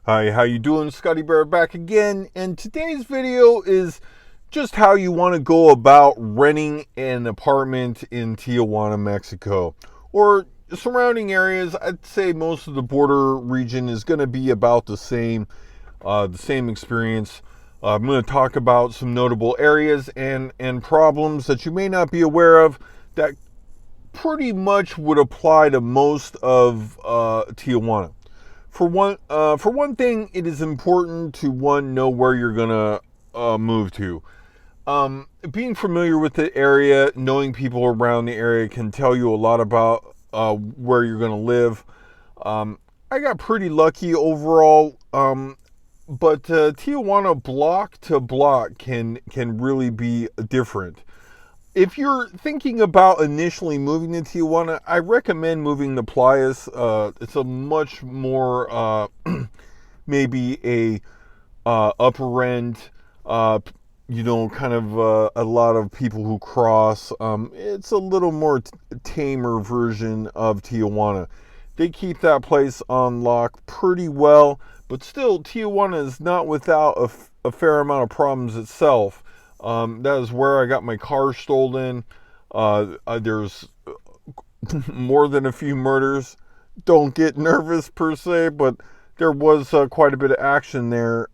Hi, how you doing? Scotty Bear back again, and today's video is just how you want to go about renting an apartment in Tijuana, Mexico, or surrounding areas. I'd say most of the border region is going to be about the same experience. I'm going to talk about some notable areas and problems that you may not be aware of that pretty much would apply to most of Tijuana. For one thing, it is important to know where you're gonna move to. Being familiar with the area, knowing people around the area can tell you a lot about where you're gonna live. I got pretty lucky overall, but Tijuana block to block can really be different. If you're thinking about initially moving to Tijuana, I recommend moving to Playas. It's a much more, maybe a upper end, kind of a lot of people who cross. It's a little more tamer version of Tijuana. They keep that place on lock pretty well, but still, Tijuana is not without a fair amount of problems itself. That is where I got my car stolen. There's more than a few murders. Don't get nervous per se, but there was quite a bit of action there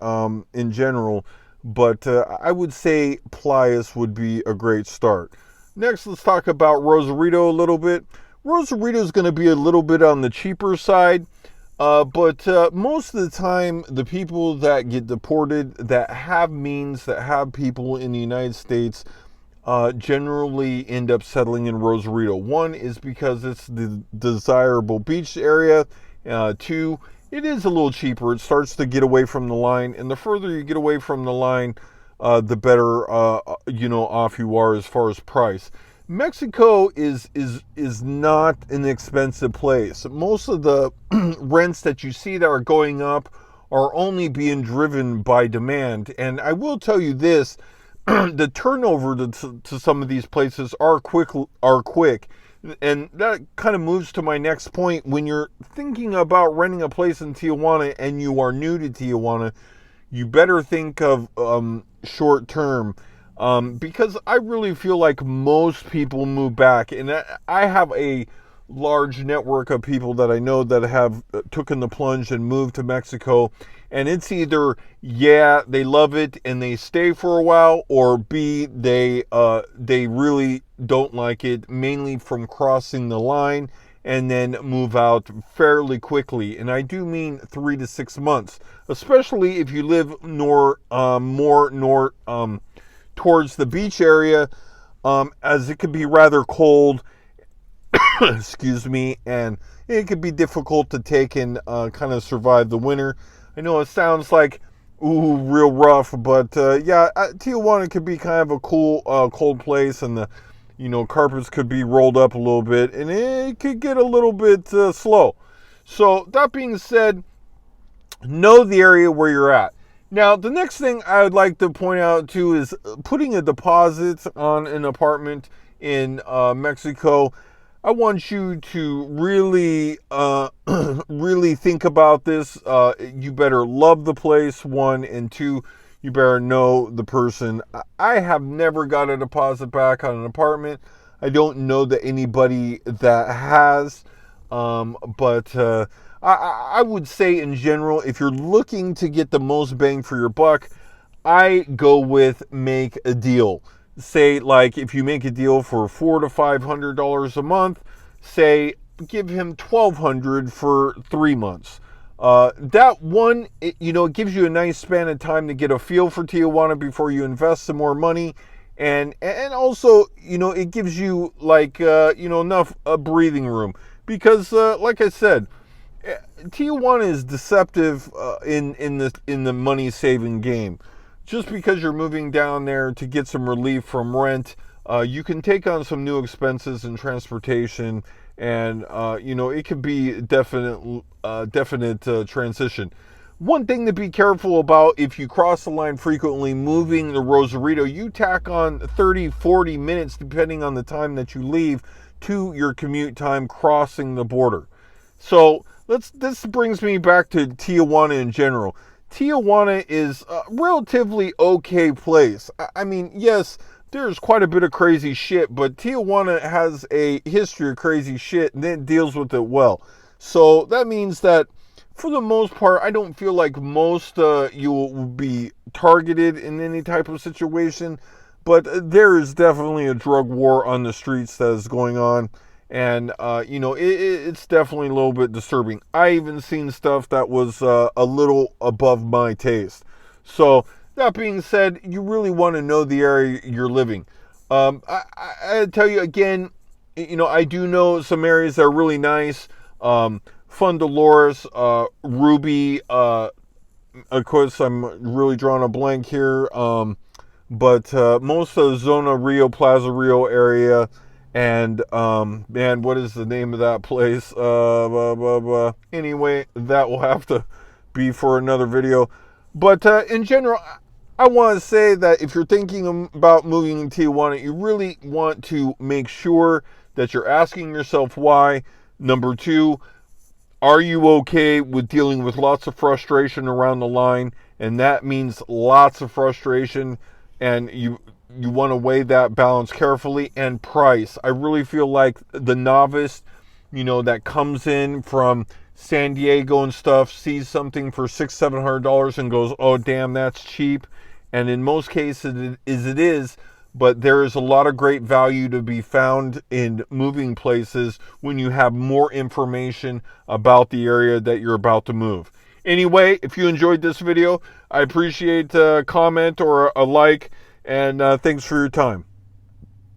in general. But I would say Playas would be a great start. Next, let's talk about Rosarito a little bit. Rosarito is going to be a little bit on the cheaper side. But most of the time, the people that get deported, that have means, that have people in the United States, generally end up settling in Rosarito. One is because it's the desirable beach area. Two, it is a little cheaper. It starts to get away from the line, and the further you get away from the line, the better off you are as far as price. Mexico is not an expensive place. Most of the rents that you see that are going up are only being driven by demand. And I will tell you this, the turnover to some of these places are quick. And that kind of moves to my next point. When you're thinking about renting a place in Tijuana and you are new to Tijuana, you better think of short term. Because I really feel like most people move back, and I have a large network of people that I know that have taken the plunge and moved to Mexico, and it's either they love it and they stay for a while, or B, they really don't like it, mainly from crossing the line, and then move out fairly quickly. And I do mean 3 to 6 months, especially if you live more north towards the beach area, as it could be rather cold, excuse me, and it could be difficult to take and kind of survive the winter. I know it sounds like, real rough, but Tijuana could be kind of a cool, cold place, and the, carpets could be rolled up a little bit, and it could get a little bit slow. So that being said, know the area where you're at. Now, the next thing I would like to point out too is putting a deposit on an apartment in Mexico. I want you to really, really think about this. You better love the place, one, and two, you better know the person. I have never got a deposit back on an apartment. I don't know that anybody that has, but I would say in general, if you're looking to get the most bang for your buck, I go with make a deal. Say, like, if you make a deal for $400 to $500 a month, say give him $1,200 for 3 months. That one, it gives you a nice span of time to get a feel for Tijuana before you invest some more money, and also it gives you enough breathing room, because like I said, Tijuana is deceptive in the money saving game. Just because you're moving down there to get some relief from rent, you can take on some new expenses in transportation, and it could be definite transition. One thing to be careful about: if you cross the line frequently moving to Rosarito, you tack on 30-40 minutes, depending on the time that you leave, to your commute time crossing the border. So this brings me back to Tijuana in general. Tijuana is a relatively okay place. I mean, yes, there's quite a bit of crazy shit, but Tijuana has a history of crazy shit and it deals with it well. So that means that for the most part, I don't feel like most you will be targeted in any type of situation, but there is definitely a drug war on the streets that is going on. And, it's definitely a little bit disturbing. I even seen stuff that was a little above my taste. So, that being said, you really want to know the area you're living. I tell you again, I do know some areas that are really nice. Fun Dolores, Ruby, of course, I'm really drawing a blank here. But most of the Zona Rio, Plaza Rio area, and man, what is the name of that place? Anyway, that will have to be for another video. But in general, I want to say that if you're thinking about moving to Tijuana, you really want to make sure that you're asking yourself why. Number two, are you okay with dealing with lots of frustration around the line? And that means lots of frustration, and you want to weigh that balance carefully. And price. I really feel like the novice, that comes in from San Diego and stuff, sees something for $600-700 and goes, oh damn, that's cheap. And in most cases it is, but there is a lot of great value to be found in moving places when you have more information about the area that you're about to move. Anyway, if you enjoyed this video, I appreciate a comment or a like, and thanks for your time.